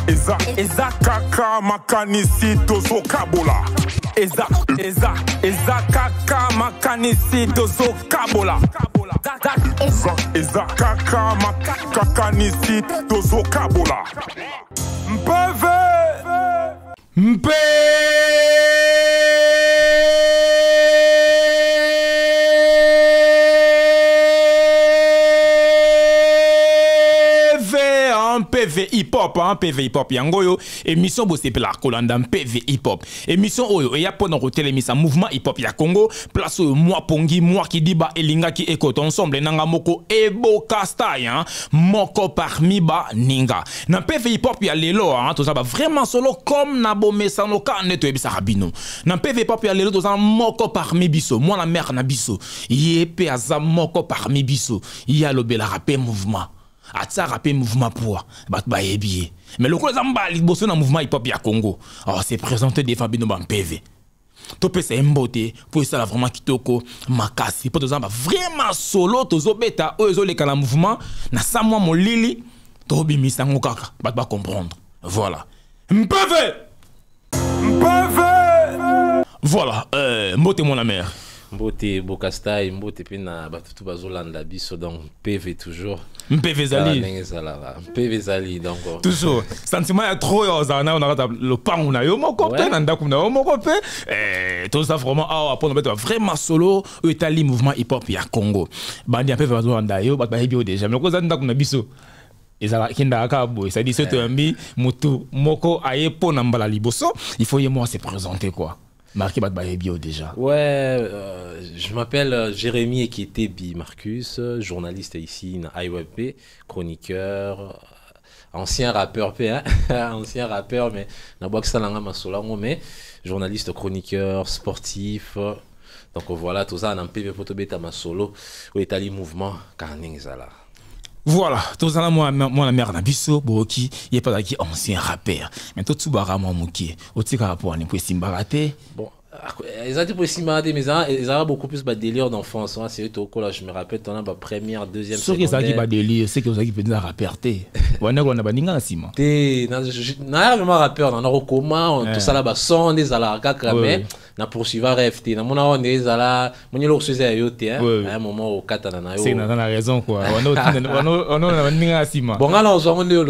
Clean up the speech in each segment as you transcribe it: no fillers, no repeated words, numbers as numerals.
eza kaka makanisi tozo kabola. Eza kaka makanisi tozo kabola. Eza kaka makanisi tozo kabola. Mpeve PV hip-hop, PV hip-hop yangoyo émission bossé pela Kolanda PV hip-hop émission oyo et ya pendant hotel émission mouvement hip-hop ya Congo place moi pongi moi qui dit ba elinga qui écoute ensemble nanga moko ebo kastai moko parmi ba ninga na PV hip-hop ya lelo tout ça ba vraiment solo comme na bomesa no ka neto ebisa rabino na PV hip-hop ya lelo tout ça moko parmi biso moi la mère na biso yepé aza moko parmi biso ya lobela rapé mouvement Atsa rappé mouvement pour ba yebié mais le kozamba liboso na mouvement hip hop ya Congo alors c'est présenté des Fabino ban PV to pesa mbote pour ça vraiment kitoko makasi pour tozamba vraiment solo tozobeta ozo le kala mouvement na sa moi molili to bimisa ngokaka ba comprendre voilà PV voilà mbote mon mère Mbote Bokastai, Mbote Pina, Batutu Bazolanda Biso, donc PV toujours. PV Zali. PV Zali, donc. Toujours. Sentiment est trop, on a le pan, on a eu mon copain, on a eu mon copain. Tout ça vraiment, après on va vraiment solo, Italie mouvement hip-hop, ya Congo. Bandi a PV Bazolanda, yo, bat bahibio déjà. Mais quand on a Biso. Et ça kinda kabo, ça dit c'est un bi, moto, moko, aye po nambala liboso, il faut y moi se présenter quoi. Marqué Bio déjà. Ouais, je m'appelle Jérémy Eketebi Marcus, journaliste ici à IWP, chroniqueur, ancien rappeur, ancien rappeur, mais na box salanga masolango, mais journaliste, chroniqueur, sportif. Donc voilà, tout ça en PV photo beta ma solo, au Italie mouvement, Karning Zala. Voilà, tout ça, moi la mère Nabiso, Boki, il n'y a pas qui ancien rappeur. Mais tout ça, moi, Mouki, au tika rapport, on est pour Simbarate. Bon, ils ont dit pour Simbarate, mais ils ont beaucoup plus de délire d'enfance. C'est tout, là, je me rappelle, tu as ma première, deuxième, secondaire. Ce qui est délire, c'est que vous avez dit rappeur. On a pas d'ingénieur, Simon. Non, vraiment rappeur, on a recommandé, tout ça là, son des alargas, mais na poursuivre RFT na mona on est là mon yelo faisait ayote à un moment au katana c'est na raison quoi on a ninga sima bon ngala on est au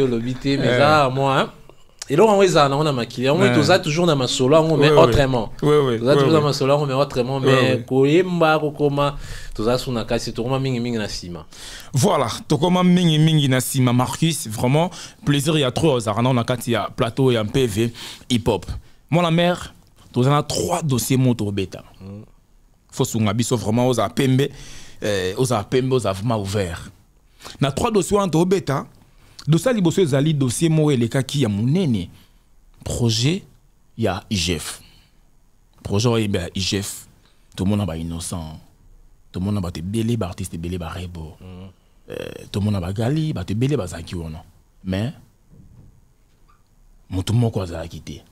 lobité mais ça moi et là on est là on a maquillé on est tous toujours dans ma solo mais autrement tous toujours dans ma solo mais autrement mais koyemba kokoma tous ça suna kasi to mingi na sima voilà to koma mingi na sima Marcus vraiment plaisir il y a trop on a kati ya plateau et un PV hip hop. Moi la mère, tu as 3 dossiers moto bêta. Faut sounger biso vraiment aux apembe, aux vraiment ouvert. Na 3 dossiers en bêta. Dossier liboso zali dossier mo et les cas qui a monene. Projet il y a IGF. Projet il y a IGF. Tout le monde a innocent. Tout le monde a te belé artiste belé rebo. Tout le monde a gali, ba te belé bazaki wono. Mais mon tout monde quoi ça quitté.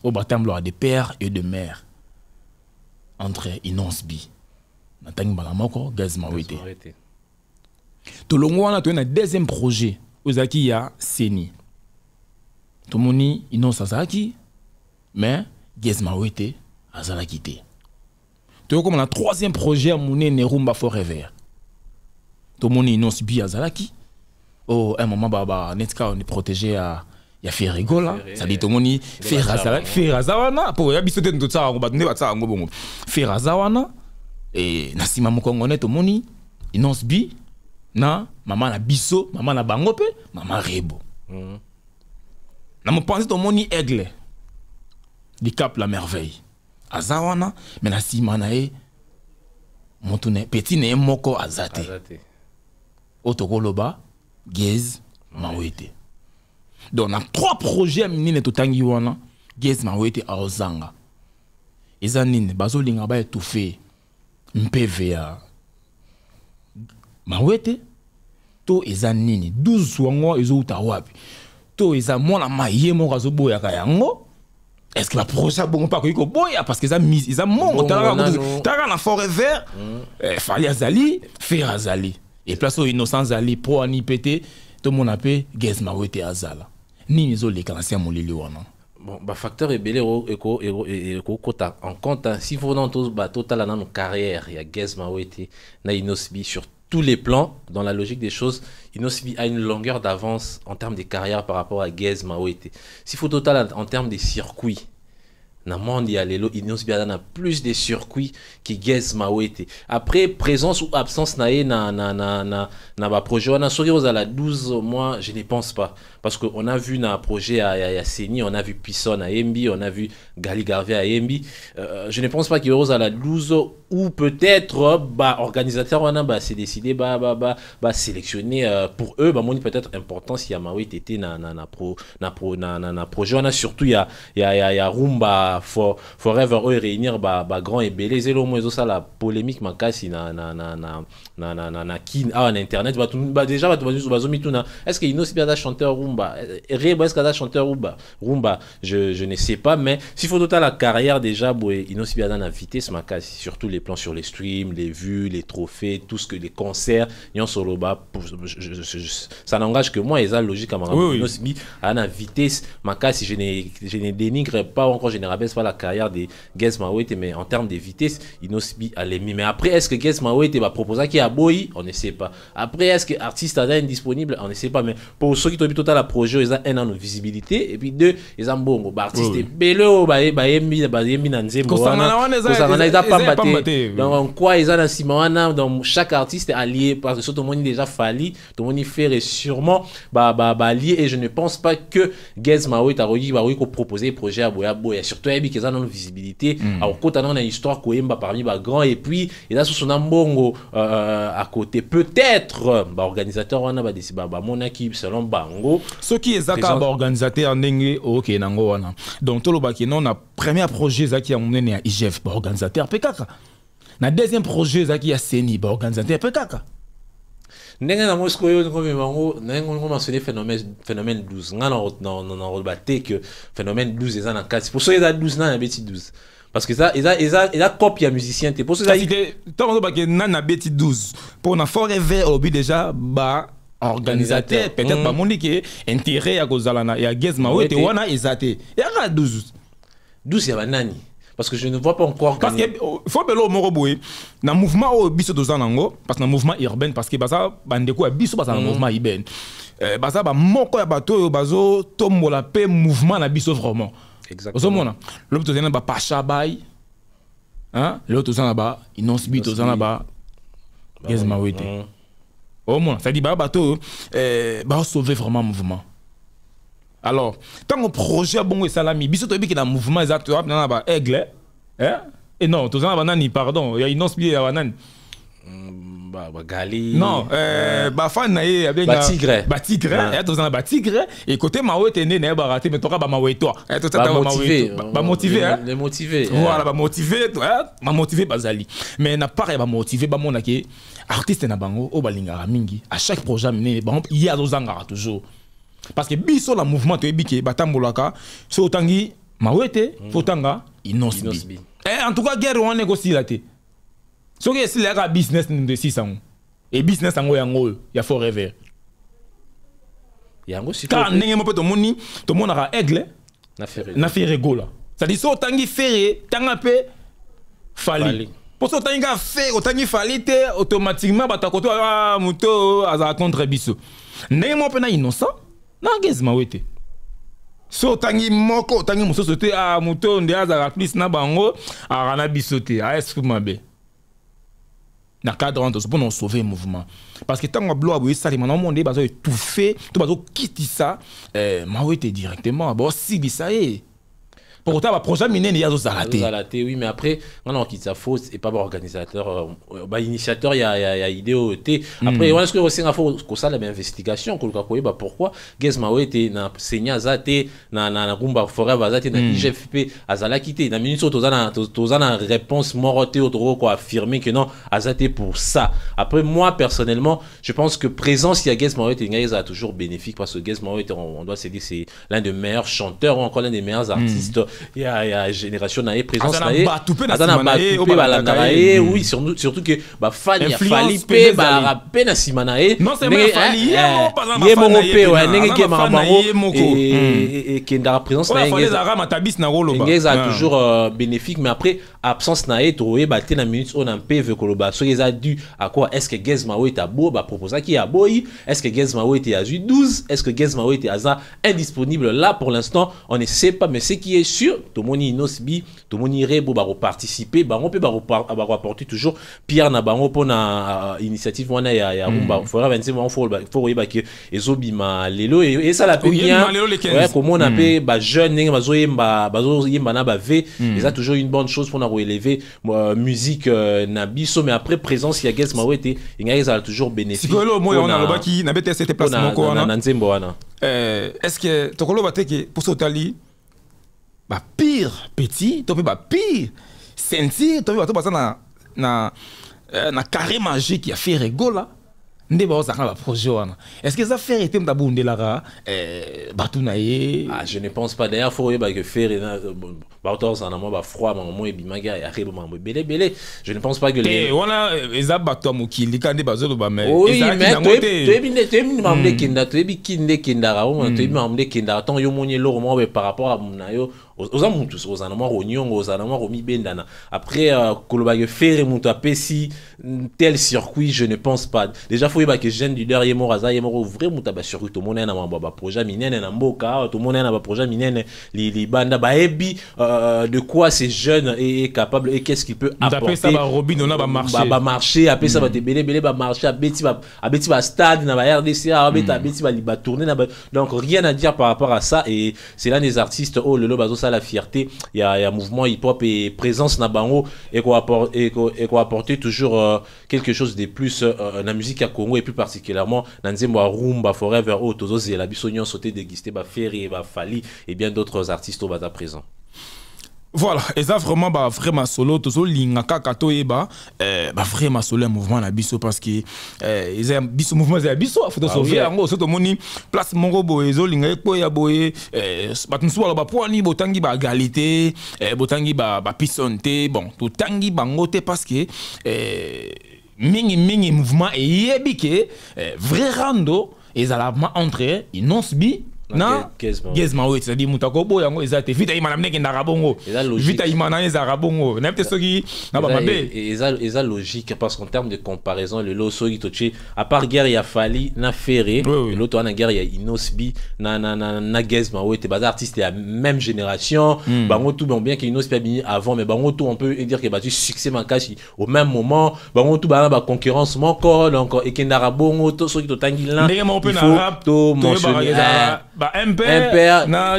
Au baptême de père et de mère entre Inonsbi Natang Balamoko Gazmawete. Tout le monde a un deuxième projet Ozaki ya Seni. Tout le monde Inons Azaki mais Gazmawete Azalakite. Tout le monde a un troisième projet à Mouné Nerumba Forever. Tout le monde Inonsbi Azalaki. Oh un moment baba netka on est protégé à ya fait rigola ça dit tout le monde fait razawana pour ya biso tout ça on va donner ça ngo bongo fait razawana et na sima mokongone tout le monde inonce bi na maman na biso maman na bango pe maman rebo na mo penser tout le monde aigle du Cap la merveille azawana mais na sima na e montune petit ne moko azate otokoloba Gez Mawete. Donc, on a 3 projets à Minine Totangi Wana. Gez Mawete à Ozanga. Et ça, Nine, Bazolinga ba étouffé. MPVA. Mawete. To eza nini. 12 wango ezo utawapi. To eza mwana maye mo razobo ya kayango. Est-ce que la projet bon pas ko boya parce que ça mise ils a mon t'as na forêt vert. Fali Azali, Fer Azali. Et place au innocent Zali, pro ani pété, tout le monde appelle Gez Mawete Azala. Ni les autres les canadiens molili wana. Bon, bah facteur est belé en compte. S'il faut dans tous total dans nos carrières, il y a Gez Mawete, na Inosbi sur tous les plans, dans la logique des choses, Inosbi a une longueur d'avance en termes de carrière par rapport à Gez Mawete. S'il faut total en termes de circuits, na monde ya lelo Inosbi a plus de circuits que Gez Mawete. Après présence ou absence na ba projet on a souri aux à la 12 mois, je ne pense pas parce que on a vu na projet à Seni, on a vu Pisson à MB, on a vu Gali Garvey à MB. Je ne pense pas qu'il y aura à la 12 ou peut-être organisateur on a c'est décidé sélectionner pour eux moni peut-être important si Mawete était na projet on a surtout il y a Rumba Forever eux réunir grand et belé zélo moins ça la polémique makasi na kin en internet déjà est-ce que Inosbi a chanteur Rumba est-ce qu'il a chanteur Rumba je ne sais pas mais s'il faut total la carrière déjà Inosbi a la vitesse makasi surtout les plans sur les streams, les vues, les trophées, tout ce que les concerts, ça n'engage que moi et ça logique à ma Inosbi à la vitesse makasi je ne dénigre pas encore je ne rabaisse pas la carrière de Gez Mawete mais en termes de vitesse Inosbi a les mais après est-ce que Gez Mawete va proposer qui a boy on ne sait pas après est-ce que artiste est indisponible on ne sait pas mais pour ceux qui ont total la projet ils ont un an de visibilité et puis deux ils ont bon artiste bello yembi na nzembo donc quoi ils ont dans Simona dans chaque artiste est allié parce que tout le monde déjà falli tout le monde fait sûrement lié et je ne pense pas que Gez Mawete va proposer projet à boya surtout yembi qu'ils ont une visibilité alors quand on a une histoire koyemba parmi grands et puis il a sur son ambongo à côté peut-être organisateur on a décidé mon équipe selon bango ce qui est zaka organisateur ndenge OK nango wana donc tout le baki non na premier projet zaki ya monene ya IGF organisateur pekaka na deuxième projet zaki ya Seni organisateur pekaka ndenge na Moscou yo ngome bango ndenge on mentionné phénomène 12 ngana na rebaté que phénomène 12 eza na 4 pour ceux eza 12 na beti 12 parce que ça il a copie à musicien te pour ça tant ba que na beti 12 pour na forever obi déjà organisateur peut-être ba monique intérêt ya kozalana ya Gez Mawete wana ezate ya 12 ya banani parce que je ne vois pas encore parce que faut belo moko boy na mouvement au biso dozanango parce que na mouvement urbain parce que baza bandeko ya biso baza na mouvement urbain baza ba moko ya bato bazo tombola pe mouvement na biso vraiment exactement l'autre tozana ba Pacha Bay hein l'autre tozana ba Inosbi tozana ba Gez Mawete au moins ça dit bato sauver vraiment mouvement alors tant que projet bon et salami biso to bi ki na mouvement exactement na ba aigle hein et non to za ba nani pardon il y a Inosbi ya nani Gali non fan na ye avec tigre et to za ba tigre et côté Mawete né na ba raté mais to ka ba Mawete et to ça motivé hein les motiver voilà ba motiver bazali mais na pas ba motiver ba mona ke artiste na bango o balinga mingi à chaque projet mené ba il y a dozanga toujours parce que biso la mouvement to ebike batambolaka so otangi Mawete fotanga Inosbi en tout cas guerre on négocie là té so que si la business de 600 et business ango yango ya forever yango si ka ndenge mo pe to mona ka aigle na faire gola ça dit so otangi faire tanga pe fali pour so otangi ka faire otangi fali té automatiquement batakoto muto aza contre biso ndenge mo pe na innocent na Gez Mawete so tangi moko tangi musoso te muto nde azaka plus na bango arana bisote est-ce mabe na cadre entre pour nous sauver le mouvement parce que tant que bloa boy ça les maintenant monde bazo étouffé to bazo quitter ça Mawete directement bon si ça est pourtant le projet miné il y a zalaté oui mais après on quitte ça faux et pas organisateur initiateur il y a idée après on est-ce que aussi faut ça la investigation ko pourquoi Gez Mawete na senya zate na Rumba Forever zate na IGFP azala quitté na minute tozana réponse moroté autre quoi affirmer que non azate pour ça après moi personnellement je pense que présence il y a Gez Mawete il a toujours bénéfique parce que Gez Mawete on doit se dire c'est l'un des meilleurs chanteurs ou encore l'un des meilleurs artistes il y a génération naé présence naé oui surtout que ba fan ya fali pe ba rapé na simanaé non c'est mais fali ye mon pe ouais nenge ke mabango et kenda présence naé fali za rama tabis na rolo ba ngeza toujours bénéfique mais après absence naé to ba te na minutes on en PV koloba so ils a dû à quoi est-ce que Gezmao est à beau ba proposer qui a boy est-ce que Gezmao était à 12 est-ce que Gezmao était à ça indisponible là pour l'instant on ne sait pas mais ce qui est sûr tout le monde inosbi tout le monde irait pour participer ba on peut rapporter toujours Pierre na bango pour na initiative wana ya rumba fora 26 mois faut ba que ezobima lelo et ça la peut bien ouais comment on appelle ba jeune nenge bazo yemba na ba v et ça toujours une bonne chose pour na relever musique na biso mais après présence il y a Gezmao était il y a toujours bénéfice sikolo moyo on a loba ki na bete cette place moko na nzembo wana est-ce que tokolo bateke pour sotali ba pire petit to ba pire sentir to ba to basa na carré magique qui a fait rigola ndé ba osaka ba projet wana est-ce que ça fait été mtabundelara batunaye je ne pense pas d'ailleurs faut que faire ba autor ça na mo ba froid maman et bimaga ya rebo mambo belé je ne pense pas que les wana eza bato mokili kandi bazolo ba mais eza tu mamde kinda tu bi kinde kinda rawo tu bi mamde kinda tant yo moni lo mo par rapport à munayo aux amutus aux anamwa ronyongo aux anamwa romi bendana après koloba que faire muta pesi tel circuit je ne pense pas déjà faut que jeune du derrière mo raza yemo vrai muta ba circuit to mona na ba projet minene na mboka to mona na ba projet minene li banda ba ebi de quoi ces jeunes est capable et qu'est-ce qu'il peut apporter ça ba robin on a ba marché après ça va te belé ba marché abeti ba stade na ba RDC abeti ba li ba tourner na donc rien à dire par rapport à ça et c'est là des artistes oh le bazo la fierté il y a mouvement hip hop et présence na bango et quoi apporter toujours quelque chose de plus la musique à Congo et plus particulièrement dans nzembo rumba forever oh tozo zela bisonyo sauter déguster ba ferry ba fali et bien d'autres artistes au bas à présent. Voilà, et ça vraiment solo tout linga kaka to eba vraiment solo mouvement na biso parce que ils biso mouvement za biso faut sauver ngo so to moni place mongo boye zo linga eko ya boye batunsu ba poani botangi ba égalité botangi ba pisonté bon to tangi bango te parce que mingi mouvement et yebike vrai rando ezalama entre inosbi na Gezmao c'est-à-dire mutako boyango ezate vita imana mneke ndakabongo vita imana ezakabongo na peut-être soki na ba mabe eza logique parce qu'en termes de comparaison le lo soki toche à part guerre ya fali na ferré l'autre na guerre ya inosbi na Gezmao était bas artiste la même génération bango tout bien que inosbi a bien avant mais bango tout on peut dire que battu succès makashi au même moment bango tout ba concurrence moko donc ekendara bongo to soki to tangila il faut to mentionner bah MPR na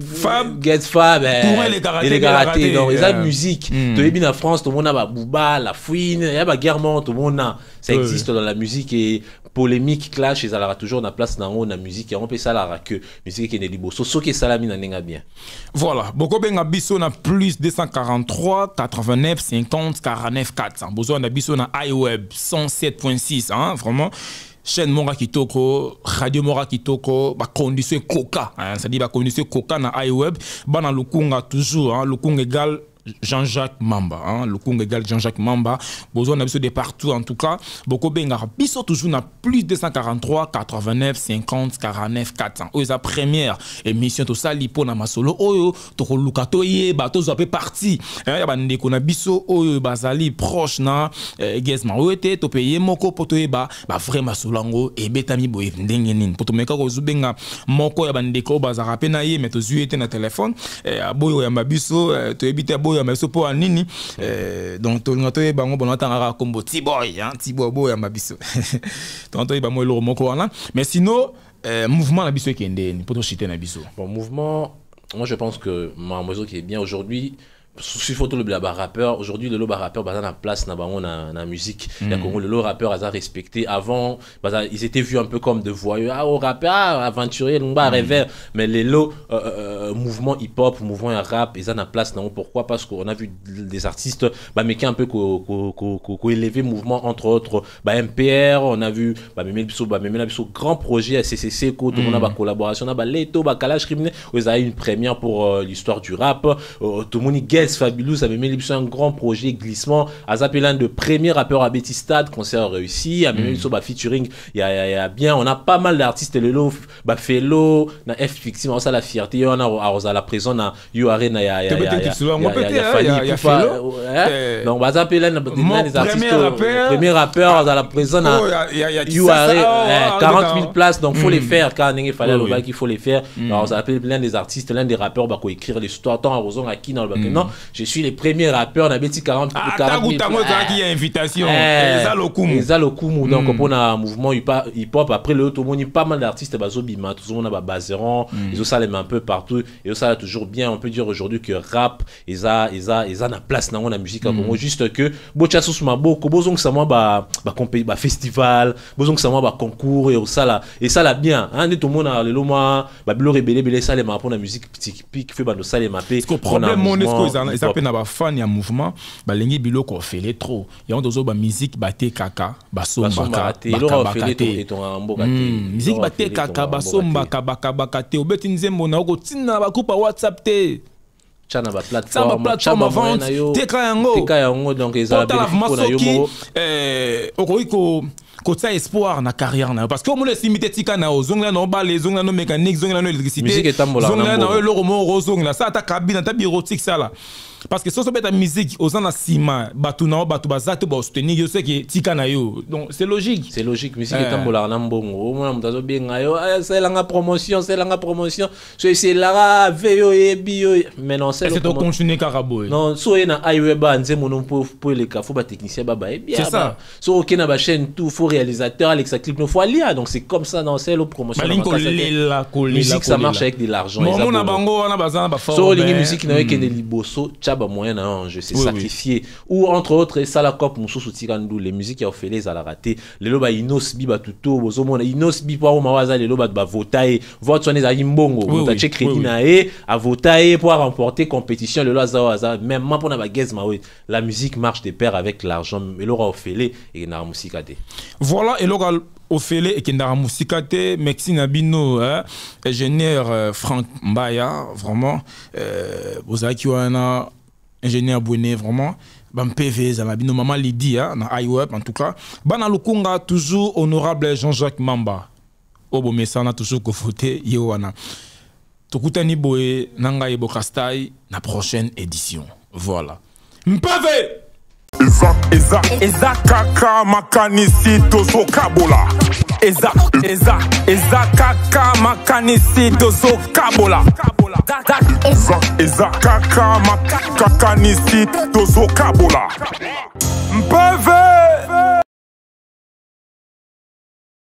Fab les karaté donc les musique to ebi na France tout le monde a Bouba la fouine il y a ba guerrement tout le monde ça existe dans la musique et polémique clash ils aura toujours na place dans la musique et on peut ça la que musique qui est liboso so que salami na nenga bien voilà boko benga biso na plus 243 89 50 49 400 besoin na biso na iWeb 107.6 hein vraiment chaîne Mora Kitoko, Radio Mora Kitoko, ba condition Coca, c'est-à-dire ba condition Coca na iWeb, ba na Lukunga toujours, hein, Lukunga égal Jean-Jacques Mamba, hein, le Congo égal Jean-Jacques Mamba, besoin d'un de partout en tout cas, beaucoup benga biso toujours na plus 243 89 50 49 400. Oza première émission to sali po na masolo oyo to lukato ye ba to zape parti. Ya ba ndeko na biso oyo bazali proche na Gezmao ete to payer moko poto ba vraiment solango e betami boye ndenge nini. Poto meka ko zubenga moko ya ba ndeko bazara pe na ye mais to zuete na téléphone boyo ya mabiso to ebite boyo mais so pour nini donc to ngato e bango bon atanga kombo T-boy hein T-boy boy mabiso donc to e ba mo lo moko wana mais sinon mouvement na biso kende ni poto chiter na biso bon mouvement moi je pense que Mamozo qui est bien aujourd'hui si photo le rappeur aujourd'hui le rappeur dans la place na na musique il y a le rappeur a respecté avant ils étaient vus un peu comme de voyous rappeur aventurier rêveur mais les mouvement hip hop mouvement rap ils ont la place non pourquoi parce qu'on a vu des artistes mais qui un peu élevé mouvement entre autres MPR on a vu même grand projet CCC tout le monde a collaboration Leto Kalash Criminel ils ont eu une première pour l'histoire du rap tout le monde Fabulous avait mis un grand projet glissement à l'un de premiers rappeurs à Betty Stade concert réussi à même featuring il y a bien on a pas mal d'artistes le lot Fellow na F Fixi on ça la fierté on a la prison na You Arena il y a donc l'un des artistes premier rappeur à la prison na You Arena 40 000 places donc faut les faire quand il fallait le bac il faut les faire on a appelé l'un des artistes l'un des rappeurs qui écrire l'histoire tant à Roson à qui dans le bac non je suis les premiers rappeurs, on a 40 000 qui a invitation. Donc, on a un mouvement hip-hop. Après, le tout le monde, pas mal d'artistes, Bima, tout le monde a Bazeran, ils ont ça un peu partout. Et ça toujours bien. On peut dire aujourd'hui que rap, ils ont la place dans la musique. Juste que, Bochasus Maboko, Bozong Sama, festival, Bozong Sama, concours, et ça là bien. Tout le monde a le loma, Bilo Rebelle, ça les maps pour la musique typique, fait dans ça les mappés. Le problème, ils appellent un fan il y a mouvement balengi biloko fait trop il y a d'autres musique baté kaka basomba musique baté kaka basomba bakate obeti nzembo na oko tina ba coupa WhatsApp te chana ba plateforme avant teka yango donc ezala bénéfice na yo okoiko Kota espoir na carrière na parce que on laisse limiter tika na ozongla no ba les ongla no mécanique zongla no électricité zongla na lo romo rozongla ça ta cabine ta bureautique ça là parce que si on met la musique aux en ciment batu na batu bazate ba soutenir yo c'est que tika na yo donc c'est logique musique etambola na mbongo mona mutazo benga yo c'est la promotion c'est la veyo et bio mais non c'est au continuer carabo non so na highway ba nzemo no pour les cafou ba technicien ba bien c'est ça so ok na ba chaîne tout faut réalisateur Alexa Clip no faut aller donc c'est comme ça dans c'est la promotion musique ça marche avec de l'argent on a bango on a bazan ba so les musique na que des liboso chaba moyen na je sais sacrifier ou entre autres ça la cop musu soutikandu les musiques a fait les à la raté les loba inos bi ba tuto bozo mona inos bi pour mawaza les loba ba voter vote sonner za imbongo on check crédit na à voter pour remporter compétition le loza même pour na ba gezma la musique marche de pair avec l'argent et l'aura fait et na musique a voilà et l'aura Ofele et Kendara Moussikate, Maxine Abino, ingénieur Franck Mbaya, vraiment, vous avez qui un ingénieur Bouné, vraiment, Bam PV, Zanabino, Maman Lydie, na iWeb en tout cas, Bana Lukunga, toujours honorable Jean-Jacques Mamba, Obo Messana, toujours Kofote, Yowana. Tokutani Boé, Nanga Ebo Kastai, la prochaine édition. Voilà. Mpave! Eza kaka makanisi tozo kabola. Eza kaka makanisi tozo kabola. Eza kaka makanisi tozo kabola. Mpeve